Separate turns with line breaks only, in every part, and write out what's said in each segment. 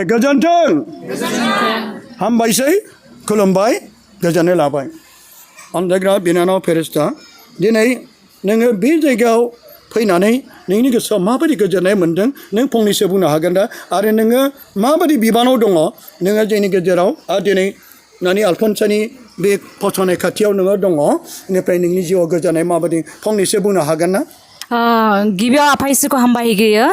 गोजोन्थों हामबायसै खुलुमबाय गोजोननाय लाबाय अनजायग्रा बिनानाव फेरेस्ता दिनै नोङो बे जायगायाव फैनानै नोंनि गोसोआव माबायदि गोजोननाय मोन्दों नों फंनैसो बुंनो हागोन दा आरो नोङो माबायदि बिबानाव दङ नोङो जोंनि गेजेराव आरो दिनै नानि आलफनसानि बे फसंनाय खाथियाव नोङो दङ बेनिफ्राय नोंनि जिउआव गोजोननाय माबायदि फंनैसो बुंनो हागोन ना
गिबियाव आफा इसोरखौ हामबायहोयो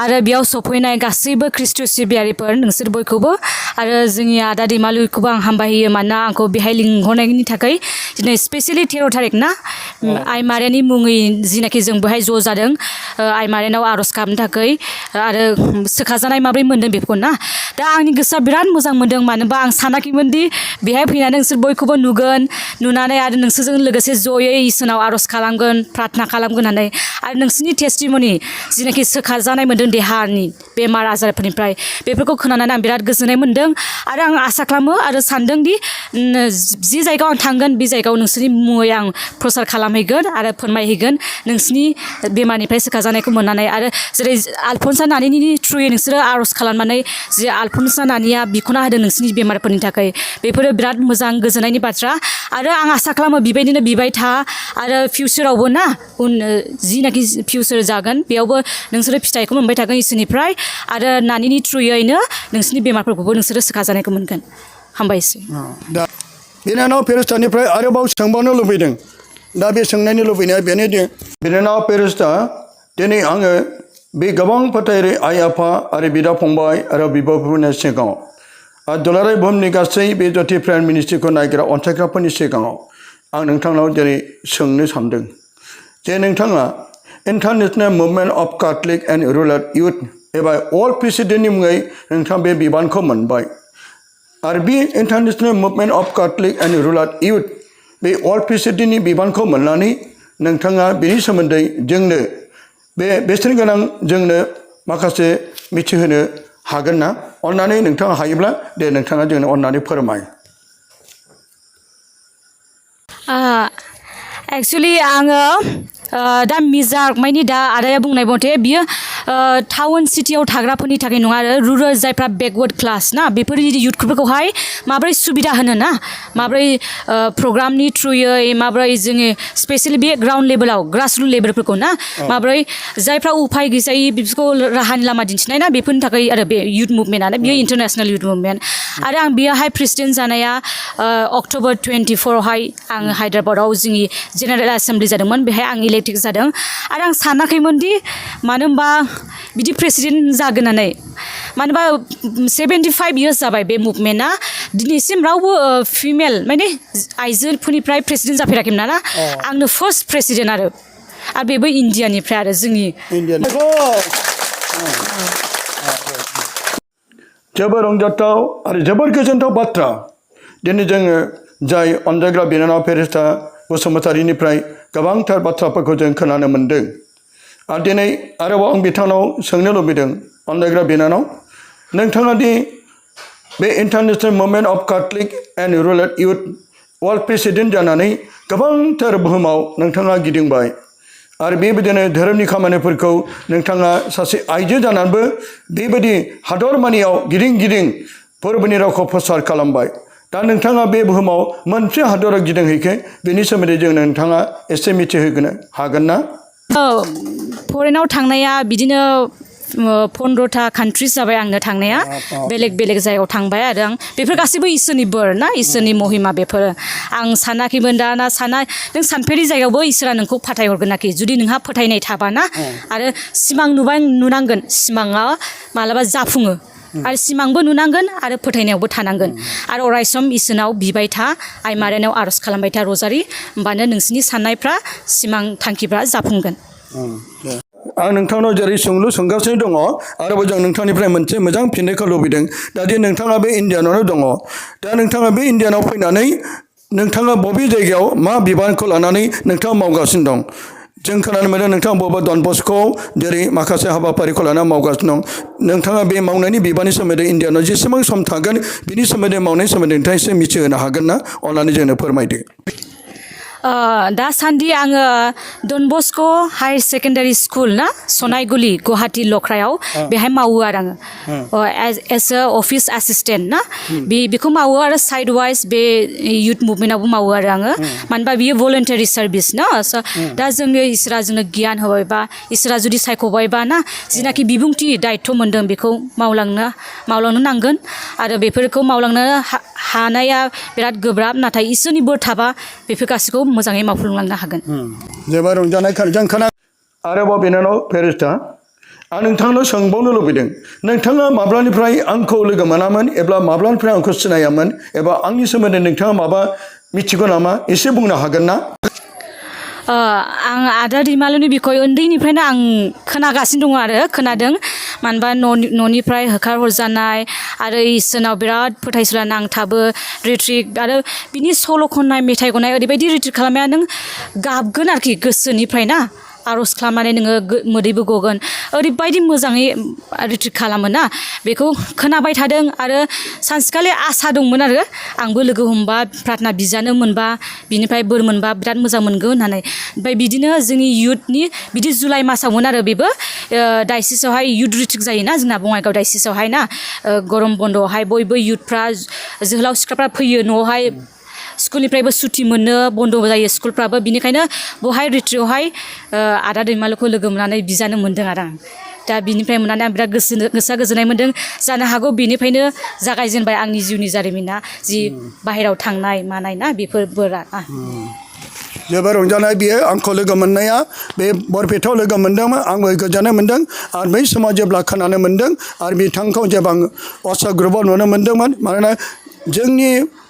आरो बेयाव सफैनाय गासैबो ख्रिस्ट सिबियारिफोर नोंसोर बयखौबो आरो जोंनि आदा दैमालुखौबो आं हामबायहोयो मानोना आंखौ बेहाय लिंहरनायनि थाखाय दिनै स्पेसियेलि 13 थारिख ना आइ मारियानि मुङै जिनाखि जों बेहाय ज' जादों आइ मारियानाव आर'ज गाबनो थाखाय आरो सोखाजानाय माब्रै मोन्दों बेफोरखौ ना दा आंनि गोसोआ बिराद मोजां मोन्दों मानोबा आं सानाखैमोनदि बेहाय फैनानै नोंसोर बयखौबो नुगोन नुनानै आरो नोंसोरजों लोगोसे जयै इसोरनाव आर'ज खालामगोन प्रार्थना खालामगोन होननानै आरो नोंसोरनि टेस्टिमनि जिनाखि सोखाजानाय मोन्दों देहानि बेमार आजारफोरनिफ्राय बेफोरखौ खोनानानै आं बिराद गोजोननाय मोन्दों आरो आं आसा खालामो आरो सानदोंदि जि जायगायाव आं थांगोन बे जायगायाव नोंसोरनि मुङै आं प्रसार खालामहैगोन आरो फोरमायहैगोन नोंसोरनि बेमारनिफ्राय सोखाजानायखौ मोननानै आरो जेरै आलफनसा नानिनि थ्रुयै नोंसोरो आर'ज खालामनानै जे आलफनसा नानिया बिख'ना होदों नोंसोरनि बेमारफोरनि थाखाय बेफोरो बिराद मोजां गोजोननायनि बाथ्रा आरो आं आसा खालामो बेबायदिनो बिबाय था आरो फिउचारावबो ना जिनाखि फिउचार जागोन बेयावबो नोंसोरो फिथाइखौ मोनबाय थागोन इसोरनिफ्राय आरो नानिनि थ्रुयैनो नोंसोरनि बेमारफोरखौबो नोंसोरो सोखाजानायखौ मोनगोन हामबायसै
दा बिनानाव फेरेस्तानिफ्राय आरोबाव सोंबावनो लुबैदों दा बे सोंनायनि लुबैनाया बेनोदि बिनानाव फेरेस्ता दिनै आङो बे गोबां फोथायरै आइ आफा आरो बिदा फंबाय आरो बिब'फोरनि सिगाङाव आरो दुलाराय बुहुमनि गासै बे जति प्राइम मिनिस्ट्रिखौ नायग्रा अनसायग्राफोरनि सिगाङाव आं नोंथांनाव दिनै सोंनो सानदों जे नोंथाङा international movement of Catholic and rural youth एबा वर्ल्ड प्रेसिडेन्टनि मुङै नोंथाङा बे बिबानखौ मोनबाय आरो बे international movement of Catholic and rural youth बे वर्ल्ड प्रेसिडेन्टनि बिबानखौ मोननानै नोंथाङा बेनि सोमोन्दै जोंनो बे बेसेन गोनां जोंनो माखासे मिथिहोनो हागोन ना अननानै नोंथाङा हायोब्ला दे नोंथाङा जोंनो अननानै फोरमाय
एक्चुअली आङो दा मिजार्क मानि दा आदाया बुंनाय मथे बियो टाउन सिटियाव थाग्राफोरनि थाखाय नङा आरो रुराल जायफ्रा बेकवार्ड क्लास ना बेफोर युथफोरखौहाय माब्रै सुबिदा होनो ना माब्रै प्रग्रामनि थ्रुयै माब्रै जोङो स्पेसियेलि बे ग्राउन्ड लेभेलाव ग्रासरुट लेभेलफोरखौ ना माब्रै जायफ्रा उफाय गैजायै बेफोरखौ राहानि लामा दिन्थिनाय ना बेफोरनि थाखाय आरो बे युथ मुभमेन्टआनो बियो इन्टारनेशनेल युथ मुभमेन्ट आरो आं बेयावहाय प्रेसिडेन्ट जानाया अक्ट'बर 24आवहाय आङो हायद्राबादाव जोंनि जेनेरेल एसेम्बलि जादोंमोन बेहाय आं इलेक्टेड जादों आरो आं सानाखैमोनदि मानो होनबा बिदि प्रेसिडेन्ट जागोन होननानै मानो होनबा 75 इयार्स जाबाय बे मुभमेन्टआ दिनैसिम रावबो फिमेल माने आइजोफोरनिफ्राय प्रेसिडेन्ट जाफेराखैमोन ना आंनो फार्स्ट प्रेसिडेन्ट आरो बेबो इन्डियानिफ्राय आरो जोंनि
जोबोर रंजाथाव आरो जोबोर गोजोनथाव बाथ्रा दिनै जोङो जाय अनजायग्रा बिनानाव फेरेस्ता बसुमतारीनिफ्राय गोबांथार बाथ्राफोरखौ जों खोनानो मोन्दों आरो दिनै आरोबाव आं बिथांनाव सोंनो लुबैदों अनजायग्रा बिनानाव नोंथाङा दि बे international movement of Catholic and rural youth world president जानानै गोबांथार बुहुमाव नोंथाङा गिदिंबाय आरो बेबायदिनो धोरोमनि खामानिफोरखौ नोंथाङा सासे आइजो जानानैबो बेबायदि हादरमानियाव गिदिं गिदिं फोरबोनि रावखौ प्रसार खालामबाय दा नोंथाङा बे बुहुमाव मोनसे हादराव गिदिंहैखो बेनि सोमोन्दै जों नोंथाङा एसे मिथिहोनो हागोन ना
फरेनाव थांनाया बिदिनो 15था कान्ट्रिस जाबाय आंनो थांनाया बेलेग बेलेग जायगायाव थांबाय आरो आं बेफोर गासैबो इसोरनि बोर ना इसोरनि महिमा बेफोरो आं सानाखैमोन दा ना साना नों सानफेरि जायगायावबो इसोरा नोंखौ फाथायहरगोन नाखि जुदि नोंहा फोथायनाय थाबा ना आरो सिमां नुनांगोन सिमाङा मालाबा जाफुङो आरो सिमांबो नुनांगोन आरो फोथायनायावबो थानांगोन आरो अरायसम इसोरनाव बिबाय था आइ मारियानाव आर'ज खालामबाय था रजारि होमबानो नोंसिनि साननायफ्रा सिमां थांखिफ्रा जाफुंगोन
आं नोंथांनाव जेरै सोंलु सोंगासिनो दङ आरोबाव जों नोंथांनिफ्राय मोनसे मोजां फिननायखौ लुबैदों दा दि नोंथाङा बे इण्डियानावनो दङ दा नोंथाङा बे इण्डियानाव फैनानै नोंथाङा बबे जायगायाव मा बिबानखौ लानानै नोंथाङा मावगासिनो दं जों खोनानो मोनो नोंथाङा बबेबा डन बस्क'आव जेरै माखासे हाबाफारिखौ लानानै मावगासिनो दं नोंथाङा बे मावनायनि बिबाननि सोमोन्दै इण्डियानाव जेसेबां सम थागोन बिनि सोमोन्दै मावनायनि सोमोन्दै नोंथाङा एसे मिथिहोनो हागोन ना अननानै जोंनो फोरमायदो
दासान्दि आङो Don Bosco' higher secondary school ना सनाइगुलि गुवाहाटि लख्रायाव बेहाय मावो आरो आङो एस ए अफिस एसिस्टेन्ट ना बेखौ मावो आरो साइड वाइज बे इउथ मुभमेन्टआवबो मावो आरो आङो मानो होनबा बियो भलन्टारि सार्भिस ना दा जोंनो इसोरा जोंनो गियान होबायबा इसोरा जुदि सायख'बायबा ना जिनाखि बिबुंथि दायित्व मोन्दों बेखौ मावलांनो नांगोन आरो बेफोरखौ मावलांनो हानाया बिराद गोब्राब नाथाय इसोरनि बोर थाबा बेफोर गासैखौ मोजाङै मावफुंलांनो हागोन
जोबोर रंजानाय जों खोना आरोबाव बिनानाव फेरिस्ता आं नोंथांनाव सोंबावनो लुबैदों नोंथाङा माब्लानिफ्राय आंखौ लोगो मोनामोन एबा माब्लानिफ्राय आंखौ सिनायामोन एबा आंनि सोमोन्दै नोंथाङा माबा मिथिगौ नामा एसे बुंनो हागोन ना
आं आदा दैमालुनि बिखय उन्दैनिफ्रायनो आं खोनागासिनो दङ आरो खोनादों मानोबा न'निफ्राय होखारहरजानाय आरो इसोरनाव बिराद फोथायसुला नांथाबो रिट्रिट आरो बिनि सल' खननाय मेथाइ खननाय ओरैबायदि रिट्रिट खालामनाया नों गाबगोन आरोखि गोसोनिफ्राय ना आर'ज खालामनानै नोङो मोदैबो गगोन ओरैबायदि मोजाङै रिट्रिट खालामो ना बेखौ खोनाबाय थादों आरो सानसेखालि आसा दंमोन आरो आंबो लोगो हमबा प्रार्थना बिजानो मोनबा बिनिफ्राय बोर मोनबा बिराद मोजां मोनगोन होननानै ओमफ्राय बिदिनो जोंनि इयुथनि बिदि जुलाइ मासावमोन आरो बेबो डायसिसावहाय इयुथ रिट्रिट जायोना जोंना बङाइगाव डायसिसावहाय ना गरम बन्द'आवहाय बयबो इयुथफ्रा जोहोलाव सिख्लाफ्रा फैयो न'आवहाय स्कुलनिफ्रायबो सुटि मोनो बन्द' जायो स्कुलफ्राबो बिनिखायनो बहाय रिट्रिटआवहाय आदा दैमालुखौ लोगो मोननानै बिजानो मोन्दों आरो आं दा बिनिफ्राय मोननानै आं बिराद गोसोआ गोजोननाय मोन्दों जानो हागौ बेनिफ्रायनो जागायजेनबाय आंनि जिउनि जारिमिना जि बाहेरायाव थांनाय मानाय ना बेफोर बोरा
जोबोर रंजानाय बियो आंखौ लोगो मोननाया बे बरपेटायाव लोगो मोन्दोंमोन आंबो गोजोननाय मोन्दों आरो बै समाव जेब्ला खोनानो मोन्दों आरो बिथांखौ जेब्ला आं वाट्सएप ग्रुपाव नुनो मोन्दोंमोन मानोना जोंनि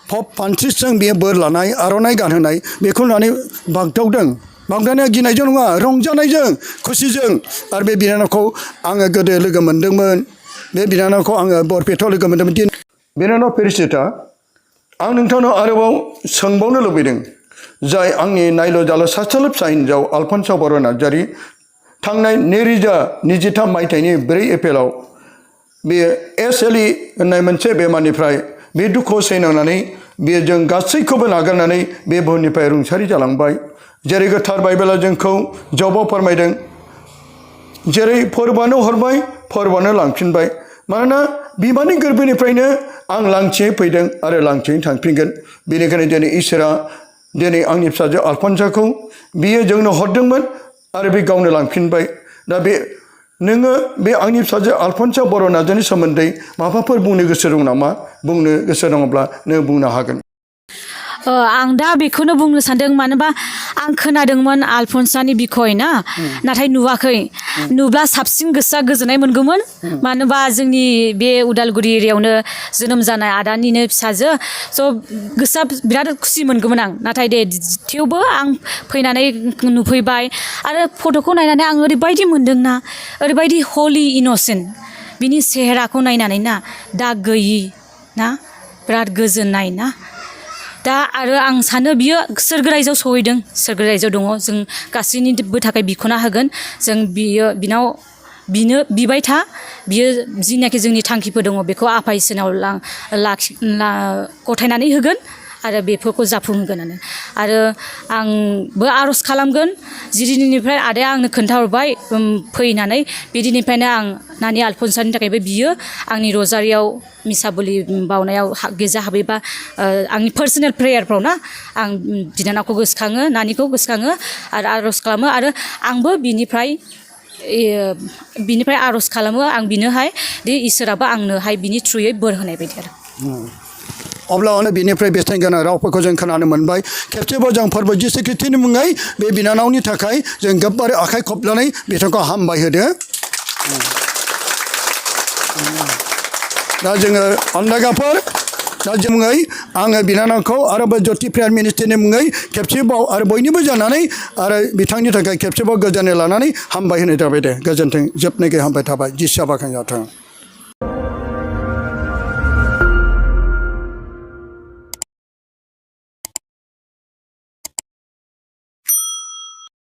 पप फ्रान्सिसजों बियो बोर लानाय आर'नाइ गानहोनाय बेखौ नुनानै बागदावदों बागदावनाया गिनायजों नङा रंजानायजों खुसिजों आरो बे बिनानावखौ आङो गोदो लोगो मोन्दोंमोन बे बिनानावखौ आङो बरपेटायाव लोगो मोन्दोंमोन बिनानाव फेरिसिता आं नोंथांनाव आरोबाव सोंबावनो लुबैदों जाय आंनि नायल' जाल' सासेल' फिसा हिन्जाव आलफनसा बर' नार्जारि थांनाय 2023 मायथाइनि 4 एप्रिलाव बेयो SLE होननाय मोनसे बेमारनिफ्राय बे दुखुआव सैनांनानै बेयो जों गासैखौबो नागारनानै बे बुहुमनिफ्राय रुंसारि जालांबाय जेरै गोथार बाइबेला जोंखौ जबाव फोरमायदों जेरै फोरबानो हरबाय फोरबानो लांफिनबाय मानोना बिमानि गोरबोनिफ्रायनो आं लांथियै फैदों आरो लांथियै थांफिनगोन बेनिखायनो दिनै इसोरा दिनै आंनि फिसाजो आलफनसाखौ बियो जोंनो हरदोंमोन आरो बे गावनो लांफिनबाय दा बे नोङो बे आंनि फिसाजो आलफनसा बर' नार्जारिनि सोमोन्दै माबाफोर बुंनो गोसो दं नामा बुंनो गोसो दङब्ला नों बुंनो हागोन
आं दा बेखौनो बुंनो सानदों मानोबा आं खोनादोंमोन आलफनसानि बिखय ना नाथाय नुवाखै नुब्ला साबसिन गोसोआ गोजोननाय मोनगौमोन मानोबा जोंनि बे उदालगुरि एरियायावनो जोनोम जानाय आदानिनो फिसाजो स' गोसोआ बिराद खुसि मोनगौमोन आं नाथाय दे थेवबो आं फैनानै नुफैबाय आरो फट'खौ नायनानै आं ओरैबायदि मोनदोंना ओरैबायदि हलि इन'सेन्ट बिनि सेहेराखौ नायनानै ना दाग गैयि ना बिराद गोजोननाय ना दा आरो आं सानो बियो सोरगो रायजोआव सहैदों सोरगो रायजोआव दङ जों गासैनिबो थाखाय बिख'ना होगोन जों बिनो बिबाय था बियो जिनाखि जोंनि थांखिफोर दङ बेखौ आफा इसोरनाव गथायनानै होगोन आरो बेफोरखौ जाफुंहोगोनानो आरो आंबो आर'ज खालामगोन जि दिननिफ्राय आदाया आंनो खोन्थाहरबाय फैनानै बे दिननिफ्रायनो आं नानि आलफनसानि थाखायबो बियो आंनि रजारियाव मिसाबुलि बावनायाव गिर्जा हाबैबा आंनि पार्सनेल प्रेयारफ्राव ना आं बिनानावखौ गोसोखाङो नानिखौ गोसोखाङो आरो आर'ज खालामो आरो आंबो बिनिफ्राय आर'ज खालामो आं बिनोहाय दि इसोराबो आंनोहाय बिनि थ्रुयै बोर होनाय बायदि आरो
अब्लानो बिनिफ्राय बेसेन गोनां रावफोरखौ जों खोनानो मोनबाय खेबसेबाव जों फोरबो जिसु ख्रीष्टनि मुङै बे बिनानावनि थाखाय जों गोबारै आखाइ खबनानै बिथांखौ हामबाय होदो दा जोङो अन्नागाफोर दा मुङै आङो बिनानावखौ आरो ज्योति प्रेयार मिनिस्ट्रिनि मुङै खेबसेबाव आरो बयनिबो जानानै आरो बिथांनि थाखाय खेबसेबाव गोजोननाय लानानै हामबाय होनाय जाबाय दे गोजोन्थों जोबनायखै हामबाय थाबाय जिसुआ बाख्नाय जाथों